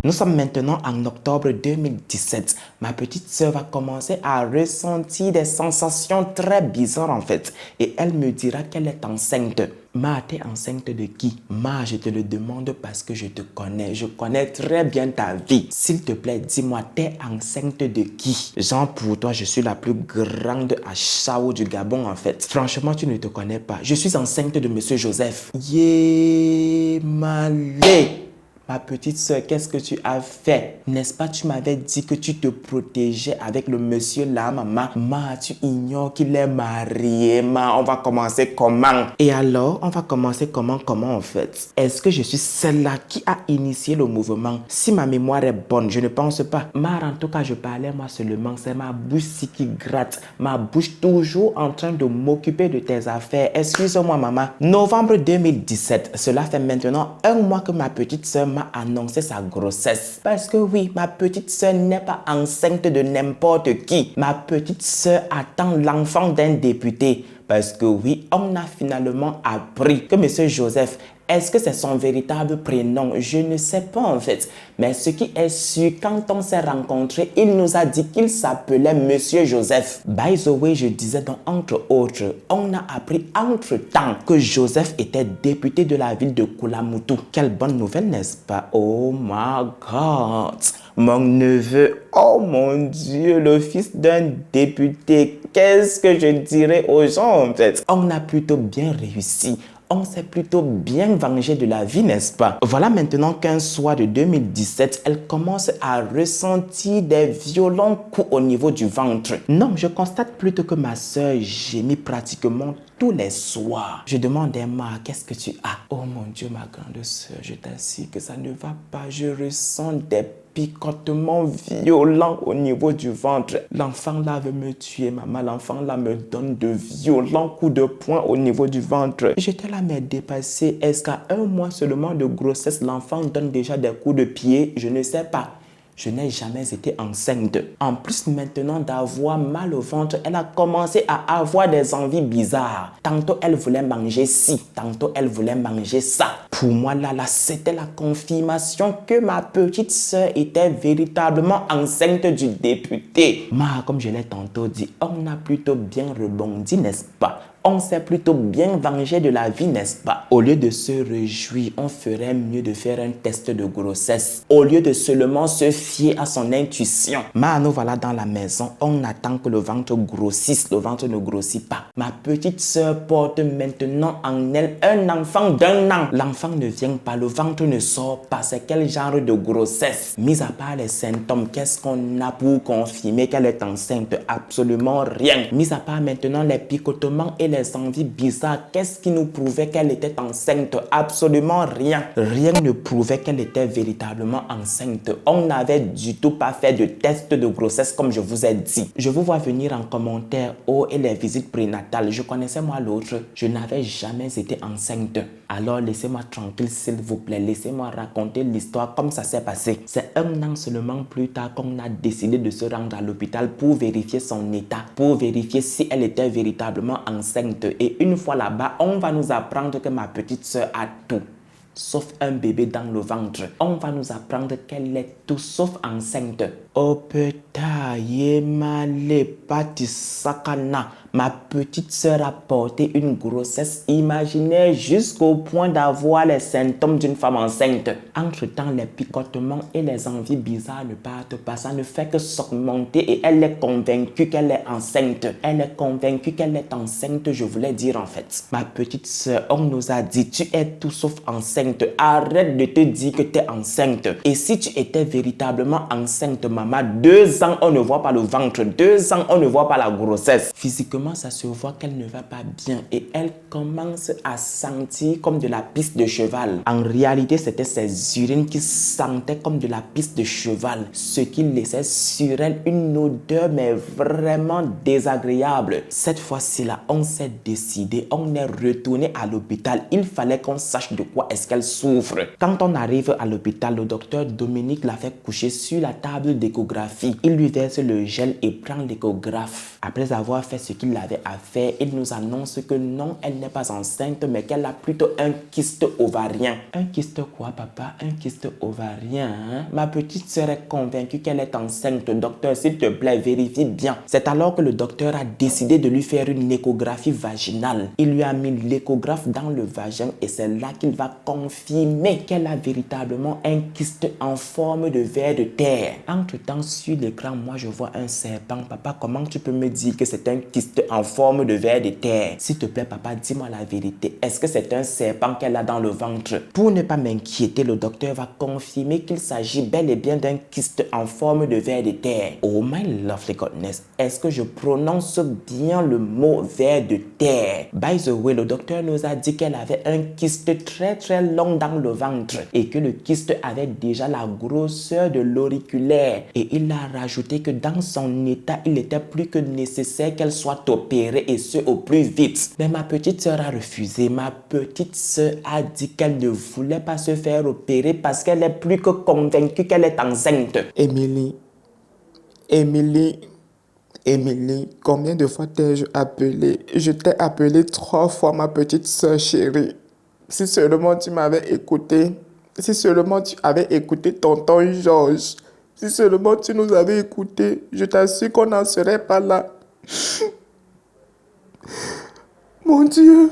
Nous sommes maintenant en octobre 2017. Ma petite sœur va commencer à ressentir des sensations très bizarres en fait. Et elle me dira qu'elle est enceinte. Ma, t'es enceinte de qui? Ma, je te le demande parce que je te connais. Je connais très bien ta vie. S'il te plaît, dis-moi, t'es enceinte de qui? Genre, pour toi, je suis la plus grande à Chao du Gabon en fait. Franchement, tu ne te connais pas. Je suis enceinte de monsieur Joseph. Yé, malé. Ma petite sœur, qu'est-ce que tu as fait? N'est-ce pas, tu m'avais dit que tu te protégeais avec le monsieur là, maman. Ma, tu ignores qu'il est marié, ma. On va commencer comment? Et alors, on va commencer comment en fait? Est-ce que je suis celle-là qui a initié le mouvement? Si ma mémoire est bonne, je ne pense pas. Ma, en tout cas, je parlais moi seulement. C'est ma bouche qui gratte. Ma bouche toujours en train de m'occuper de tes affaires. Excuse-moi, maman. Novembre 2017. Cela fait maintenant un mois que ma petite sœur m'a annoncé sa grossesse. Parce que oui, ma petite sœur n'est pas enceinte de n'importe qui. Ma petite sœur attend l'enfant d'un député. Parce que oui, on a finalement appris que monsieur Joseph, est-ce que c'est son véritable prénom? Je ne sais pas en fait. Mais ce qui est sûr, quand on s'est rencontrés, il nous a dit qu'il s'appelait monsieur Joseph. By the way, je disais donc entre autres, on a appris entre-temps que Joseph était député de la ville de Koulamoutou. Quelle bonne nouvelle, n'est-ce pas? Oh my God! Mon neveu, oh mon Dieu, le fils d'un député. Qu'est-ce que je dirais aux gens en fait? On a plutôt bien réussi. On s'est plutôt bien vengé de la vie, n'est-ce pas? Voilà maintenant qu'un soir de 2017, elle commence à ressentir des violents coups au niveau du ventre. Non, je constate plutôt que ma soeur gémit pratiquement tous les soirs. Je demande à Emma, qu'est-ce que tu as? Oh mon Dieu, ma grande soeur, je t'assure que ça ne va pas. Je ressens des picotement violent au niveau du ventre. L'enfant là veut me tuer, maman. L'enfant là me donne de violents coups de poing au niveau du ventre. J'étais là mais dépassée. Est-ce qu'à un mois seulement de grossesse, l'enfant donne déjà des coups de pied? Je ne sais pas. Je n'ai jamais été enceinte. En plus, maintenant d'avoir mal au ventre, elle a commencé à avoir des envies bizarres. Tantôt, elle voulait manger ci, tantôt, elle voulait manger ça. Pour moi, là, c'était la confirmation que ma petite sœur était véritablement enceinte du député. Mais comme je l'ai tantôt dit, on a plutôt bien rebondi, n'est-ce pas? On s'est plutôt bien vengé de la vie, n'est-ce pas? Au lieu de se réjouir, on ferait mieux de faire un test de grossesse. Au lieu de seulement se fier à son intuition. Mais nous voilà dans la maison. On attend que le ventre grossisse. Le ventre ne grossit pas. Ma petite sœur porte maintenant en elle un enfant d'1 an. L'enfant ne vient pas. Le ventre ne sort pas. C'est quel genre de grossesse? Mis à part les symptômes, qu'est-ce qu'on a pour confirmer qu'elle est enceinte? Absolument rien. Mis à part maintenant les picotements et les les envies bizarres. Qu'est-ce qui nous prouvait qu'elle était enceinte? Absolument rien. Rien ne prouvait qu'elle était véritablement enceinte. On n'avait du tout pas fait de test de grossesse comme je vous ai dit. Je vous vois venir en commentaire, oh, et les visites prénatales. Je connaissais moi l'autre. Je n'avais jamais été enceinte. Alors laissez-moi tranquille s'il vous plaît. Laissez-moi raconter l'histoire comme ça s'est passé. C'est un an seulement plus tard qu'on a décidé de se rendre à l'hôpital pour vérifier son état, pour vérifier si elle était véritablement enceinte. Et une fois là-bas, on va nous apprendre que ma petite soeur a tout, sauf un bébé dans le ventre. On va nous apprendre qu'elle est tout sauf enceinte. Oh putain, yemale patisakana. Ma petite sœur a porté une grossesse imaginaire jusqu'au point d'avoir les symptômes d'une femme enceinte. Entre-temps, les picotements et les envies bizarres ne partent pas. Ça ne fait que s'augmenter et elle est convaincue qu'elle est enceinte. Elle est convaincue qu'elle est enceinte, je voulais dire en fait. Ma petite sœur, on nous a dit, tu es tout sauf enceinte. Arrête de te dire que tu es enceinte. Et si tu étais véritablement enceinte, maman, 2 ans, on ne voit pas le ventre. 2 ans, on ne voit pas la grossesse. Physiquement, ça se voit qu'elle ne va pas bien et elle commence à sentir comme de la pisse de cheval. En réalité, c'était ses urines qui sentaient comme de la pisse de cheval, ce qui laissait sur elle une odeur mais vraiment désagréable. Cette fois-ci-là, on s'est décidé, on est retourné à l'hôpital. Il fallait qu'on sache de quoi est-ce qu'elle souffre. Quand on arrive à l'hôpital, le docteur Dominique l'a fait coucher sur la table d'échographie. Il lui verse le gel et prend l'échographe. Après avoir fait ce qu'il avait à faire, il nous annonce que non, elle n'est pas enceinte, mais qu'elle a plutôt un kyste ovarien. Un kyste quoi, papa? Un kyste ovarien, hein? Ma petite sœur est convaincue qu'elle est enceinte. Docteur, s'il te plaît, vérifie bien. C'est alors que le docteur a décidé de lui faire une échographie vaginale. Il lui a mis l'échographe dans le vagin et c'est là qu'il va confirmer qu'elle a véritablement un kyste en forme de ver de terre. Entre-temps, sur l'écran, moi, je vois un serpent. Papa, comment tu peux me dire que c'est un kyste en forme de ver de terre? S'il te plaît, papa, dis-moi la vérité. Est-ce que c'est un serpent qu'elle a dans le ventre? Pour ne pas m'inquiéter, le docteur va confirmer qu'il s'agit bel et bien d'un kyste en forme de ver de terre. Oh my lovely goodness, est-ce que je prononce bien le mot ver de terre? By the way, le docteur nous a dit qu'elle avait un kyste très très long dans le ventre et que le kyste avait déjà la grosseur de l'auriculaire. Et il a rajouté que dans son état, il était plus que nécessaire qu'elle soit opérée et ce au plus vite. Mais ma petite sœur a refusé. Ma petite sœur a dit qu'elle ne voulait pas se faire opérer parce qu'elle est plus que convaincue qu'elle est enceinte. Émilie, combien de fois t'ai-je appelé? Je t'ai appelé 3 fois, ma petite sœur chérie. Si seulement tu m'avais écouté, si seulement tu avais écouté tonton Georges, si seulement tu nous avais écouté, je t'assure qu'on n'en serait pas là. Mon Dieu,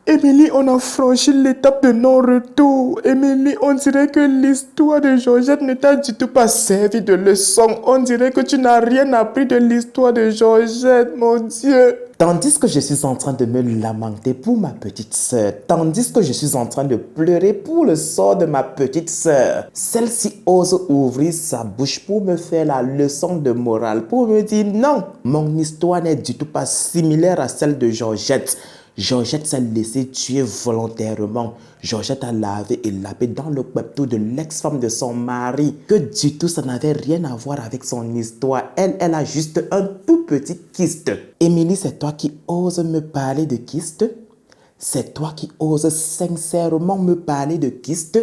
Émilie, on a franchi l'étape de non-retour. Émilie, on dirait que l'histoire de Georgette ne t'a du tout pas servi de leçon. On dirait que tu n'as rien appris de l'histoire de Georgette, mon Dieu. Tandis que je suis en train de me lamenter pour ma petite sœur, tandis que je suis en train de pleurer pour le sort de ma petite sœur, celle-ci ose ouvrir sa bouche pour me faire la leçon de morale, pour me dire non, mon histoire n'est du tout pas similaire à celle de Georgette. Georgette s'est laissée tuer volontairement. Georgette a lavé et lapé dans le pepto de l'ex-femme de son mari. Que du tout, ça n'avait rien à voir avec son histoire. Elle a juste un tout petit kyste. Émilie, c'est toi qui oses me parler de kyste? C'est toi qui oses sincèrement me parler de kyste?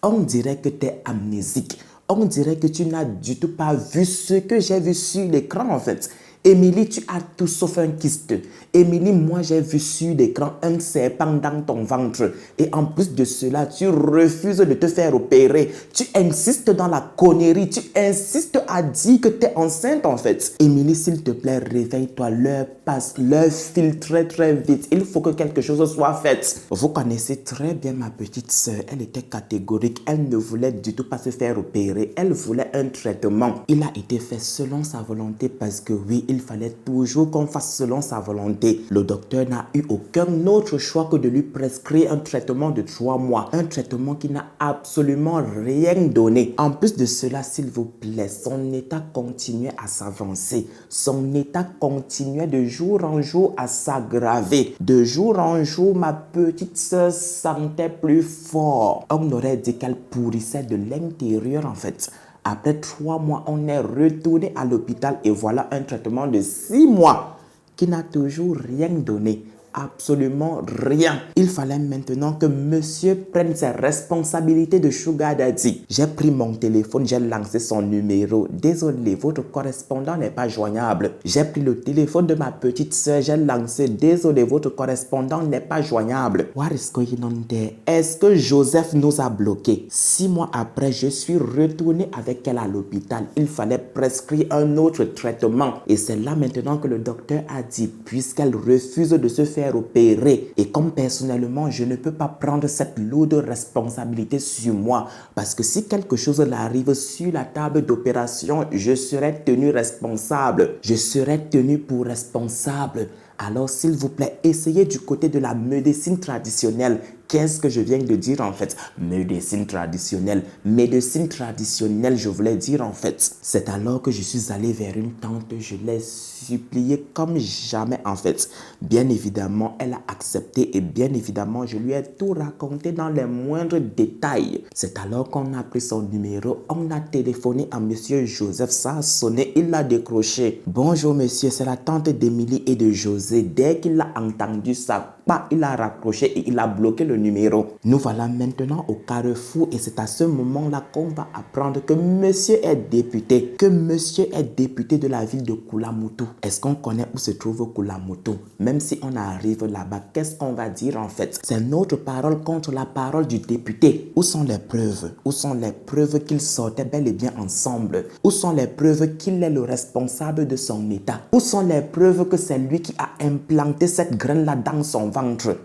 On dirait que tu es amnésique. On dirait que tu n'as du tout pas vu ce que j'ai vu sur l'écran en fait. Émilie, tu as tout sauf un kyste. Émilie, moi j'ai vu sur l'écran un serpent dans ton ventre. Et en plus de cela, tu refuses de te faire opérer. Tu insistes dans la connerie. Tu insistes à dire que tu es enceinte en fait. Émilie, s'il te plaît, réveille-toi. L'heure passe, l'heure file très très vite. Il faut que quelque chose soit fait. Vous connaissez très bien ma petite sœur. Elle était catégorique. Elle ne voulait du tout pas se faire opérer. Elle voulait un traitement. Il a été fait selon sa volonté parce que oui, Il fallait toujours qu'on fasse selon sa volonté. Le docteur n'a eu aucun autre choix que de lui prescrire un traitement de 3 mois. Un traitement qui n'a absolument rien donné. En plus de cela, s'il vous plaît, son état continuait à s'avancer. Son état continuait de jour en jour à s'aggraver. De jour en jour, ma petite sœur sentait plus fort. On aurait dit qu'elle pourrissait de l'intérieur en fait. Après 3 mois, on est retourné à l'hôpital et voilà un traitement de 6 mois qui n'a toujours rien donné. Absolument rien. Il fallait maintenant que monsieur prenne ses responsabilités de Sugar Daddy. J'ai pris mon téléphone, j'ai lancé son numéro. Désolé, votre correspondant n'est pas joignable. J'ai pris le téléphone de ma petite soeur, j'ai lancé. Désolé, votre correspondant n'est pas joignable. What is going on there? Est-ce que Joseph nous a bloqués? 6 mois après, je suis retourné avec elle à l'hôpital. Il fallait prescrire un autre traitement. Et c'est là maintenant que le docteur a dit, puisqu'elle refuse de se faire opérer et comme personnellement je ne peux pas prendre cette lourde responsabilité sur moi parce que si quelque chose arrive sur la table d'opération, je serai tenu responsable. Je serai tenu pour responsable. Alors s'il vous plaît, essayez du côté de la médecine traditionnelle. Qu'est-ce que je viens de dire en fait? Médecine traditionnelle. Médecine traditionnelle, je voulais dire en fait. C'est alors que je suis allé vers une tante, je l'ai suppliée comme jamais en fait. Bien évidemment, elle a accepté et bien évidemment, je lui ai tout raconté dans les moindres détails. C'est alors qu'on a pris son numéro, on a téléphoné à monsieur Joseph, ça a sonné, il l'a décroché. Bonjour monsieur, c'est la tante d'Émilie et de José. Dès qu'il a entendu ça, il a raccroché et il a bloqué le numéro. Nous voilà maintenant au carrefour et c'est à ce moment-là qu'on va apprendre que monsieur est député. Que monsieur est député de la ville de Koulamoutou. Est-ce qu'on connaît où se trouve Koulamoutou? Même si on arrive là-bas, qu'est-ce qu'on va dire en fait? C'est notre parole contre la parole du député. Où sont les preuves? Où sont les preuves qu'ils sortaient bel et bien ensemble? Où sont les preuves qu'il est le responsable de son état? Où sont les preuves que c'est lui qui a implanté cette graine-là dans son ventre?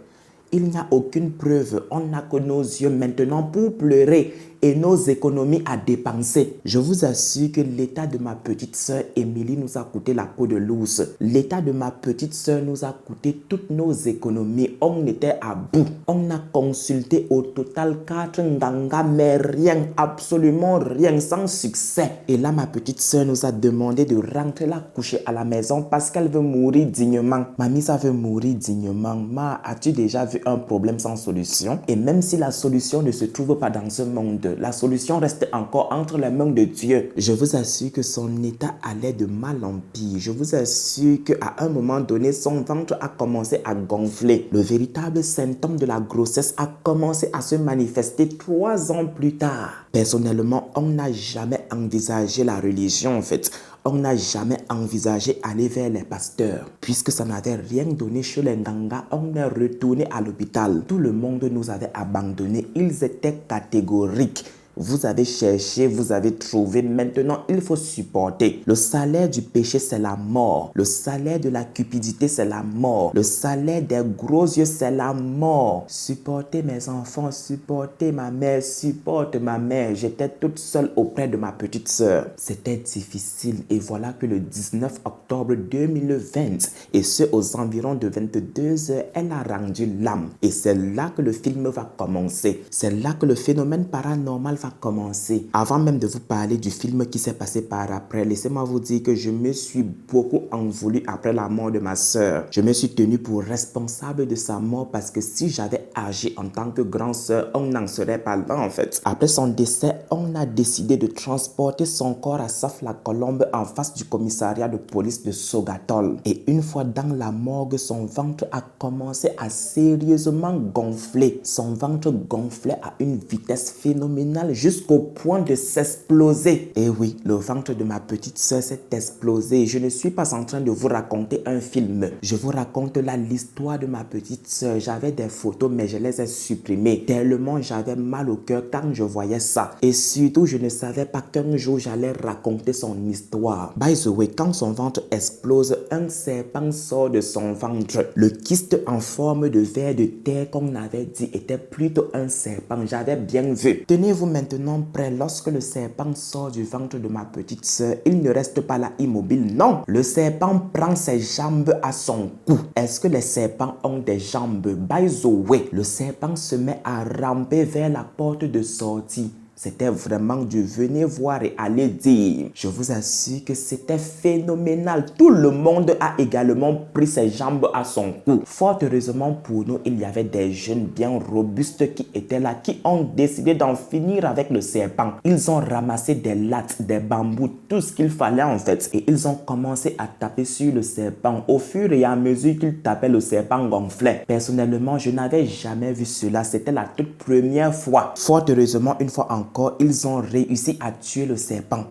Il n'y a aucune preuve. On n'a que nos yeux maintenant pour pleurer et nos économies à dépenser. Je vous assure que l'état de ma petite sœur Émilie nous a coûté la peau de l'ours. L'état de ma petite sœur nous a coûté toutes nos économies. On était à bout. On a consulté au total 4 ngangas, mais rien, absolument rien, sans succès. Et là, ma petite sœur nous a demandé de rentrer la coucher à la maison parce qu'elle veut mourir dignement. Mamie, ça veut mourir dignement. Ma, as-tu déjà vu un problème sans solution? Et même si la solution ne se trouve pas dans ce monde, la solution reste encore entre les mains de Dieu. Je vous assure que son état allait de mal en pire. Je vous assure qu'à un moment donné, son ventre a commencé à gonfler. Le véritable symptôme de la grossesse a commencé à se manifester 3 ans plus tard. Personnellement, on n'a jamais envisagé la religion en fait. On n'a jamais envisagé aller vers les pasteurs. Puisque ça n'avait rien donné chez les Ngangas, on est retourné à l'hôpital. Tout le monde nous avait abandonnés. Ils étaient catégoriques. Vous avez cherché, vous avez trouvé. Maintenant, il faut supporter. Le salaire du péché, c'est la mort. Le salaire de la cupidité, c'est la mort. Le salaire des gros yeux, c'est la mort. Supportez mes enfants, supportez ma mère, supporte ma mère. J'étais toute seule auprès de ma petite sœur. C'était difficile et voilà que le 19 octobre 2020, et ce aux environs de 22 heures, elle a rendu l'âme. Et c'est là que le film va commencer. C'est là que le phénomène paranormal va commencer. Avant même de vous parler du film qui s'est passé par après, laissez-moi vous dire que je me suis beaucoup en voulu après la mort de ma sœur. Je me suis tenu pour responsable de sa mort parce que si j'avais agi en tant que grande sœur, on n'en serait pas là en fait. Après son décès, on a décidé de transporter son corps à Saf-la-Colombe en face du commissariat de police de Sogatol. Et une fois dans la morgue, son ventre a commencé à sérieusement gonfler. Son ventre gonflait à une vitesse phénoménale jusqu'au point de s'exploser. Et oui, le ventre de ma petite sœur s'est explosé. Je ne suis pas en train de vous raconter un film. Je vous raconte là l'histoire de ma petite sœur. J'avais des photos, mais je les ai supprimées. Tellement j'avais mal au cœur quand je voyais ça. Et surtout, je ne savais pas qu'un jour j'allais raconter son histoire. By the way, quand son ventre explose, un serpent sort de son ventre. Le kyste en forme de ver de terre qu'on avait dit était plutôt un serpent. J'avais bien vu. Tenez-vous maintenant prêt. Lorsque le serpent sort du ventre de ma petite sœur, il ne reste pas là immobile. Non, le serpent prend ses jambes à son cou. Est-ce que les serpents ont des jambes? By the way, le serpent se met à ramper vers la porte de sortie. C'était vraiment du venez voir et allez dire. Je vous assure que c'était phénoménal. Tout le monde a également pris ses jambes à son cou. Fort heureusement pour nous, il y avait des jeunes bien robustes qui étaient là, qui ont décidé d'en finir avec le serpent. Ils ont ramassé des lattes, des bambous, tout ce qu'il fallait en fait. Et ils ont commencé à taper sur le serpent. Au fur et à mesure qu'ils tapaient, le serpent gonflait. Personnellement, je n'avais jamais vu cela. C'était la toute première fois. Fort heureusement, une fois encore, ils ont réussi à tuer le serpent.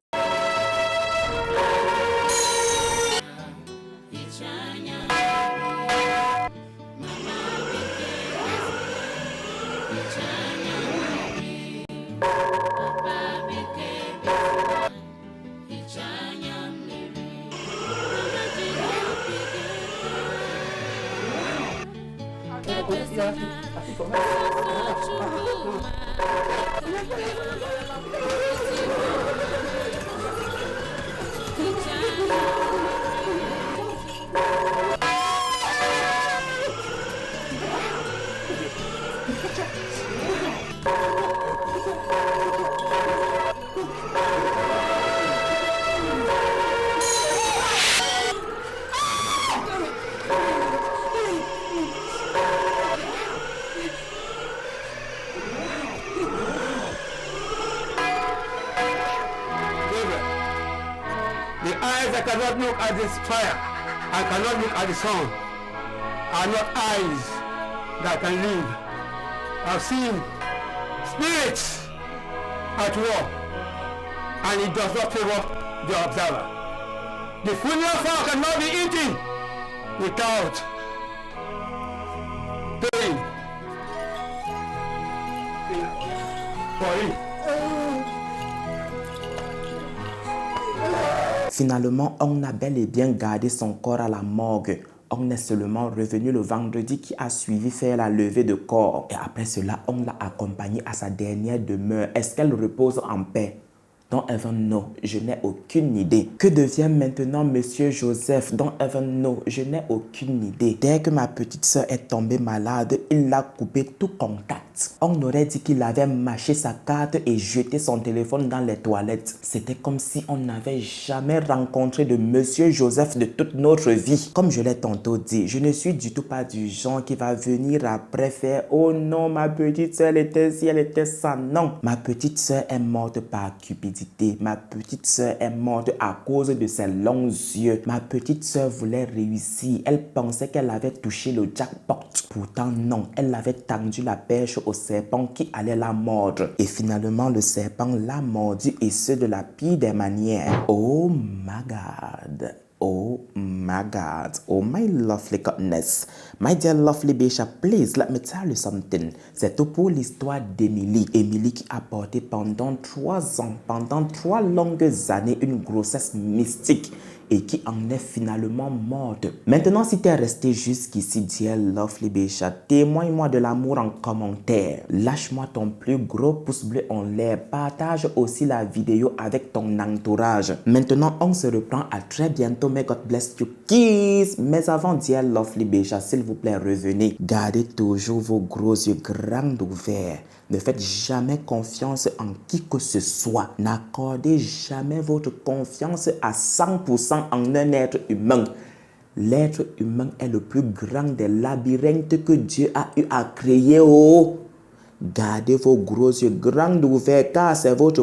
The eyes that cannot look at this fire and cannot look at the sun are not eyes that can live. I've seen spirits at war, and it does not favor the observer. The funeral fire cannot be eaten without paying for it. Finalement, on a bel et bien gardé son corps à la morgue. On est seulement revenu le vendredi qui a suivi faire la levée de corps. Et après cela, on l'a accompagné à sa dernière demeure. Est-ce qu'elle repose en paix? Don't even know, je n'ai aucune idée. Que devient maintenant Monsieur Joseph? Don't even know, je n'ai aucune idée. Dès que ma petite soeur est tombée malade, il a coupé tout contact. On aurait dit qu'il avait mâché sa carte et jeté son téléphone dans les toilettes. C'était comme si on n'avait jamais rencontré de Monsieur Joseph de toute notre vie. Comme je l'ai tantôt dit, je ne suis du tout pas du genre qui va venir après faire « Oh non, ma petite soeur, elle était ci, elle était ça. » Non, ma petite soeur est morte par cupidité. Ma petite soeur est morte à cause de ses longs yeux. Ma petite soeur voulait réussir. Elle pensait qu'elle avait touché le jackpot. Pourtant non, elle avait tendu la perche au serpent qui allait la mordre. Et finalement, le serpent l'a mordu et ce de la pire des manières. Oh my God. Oh my God. Oh my lovely goodness. My dear lovely Bishop, please let me tell you something. C'est tout pour l'histoire d'Emily. Emily qui a porté pendant 3 ans, pendant 3 longues années, une grossesse mystique et qui en est finalement morte. Maintenant, si tu es resté jusqu'ici, dear lovely Bishop, témoigne-moi de l'amour en commentaire. Lâche-moi ton plus gros pouce bleu en l'air. Partage aussi la vidéo avec ton entourage. Maintenant, on se reprend à très bientôt. May God bless you, kiss. Mais avant, dear lovely Bishop, s'il vous plaît, revenez. Gardez toujours vos gros yeux grands ouverts. Ne faites jamais confiance en qui que ce soit. N'accordez jamais votre confiance à 100% en un être humain. L'être humain est le plus grand des labyrinthes que Dieu a eu à créer. Oh, gardez vos gros yeux grands ouverts car c'est votre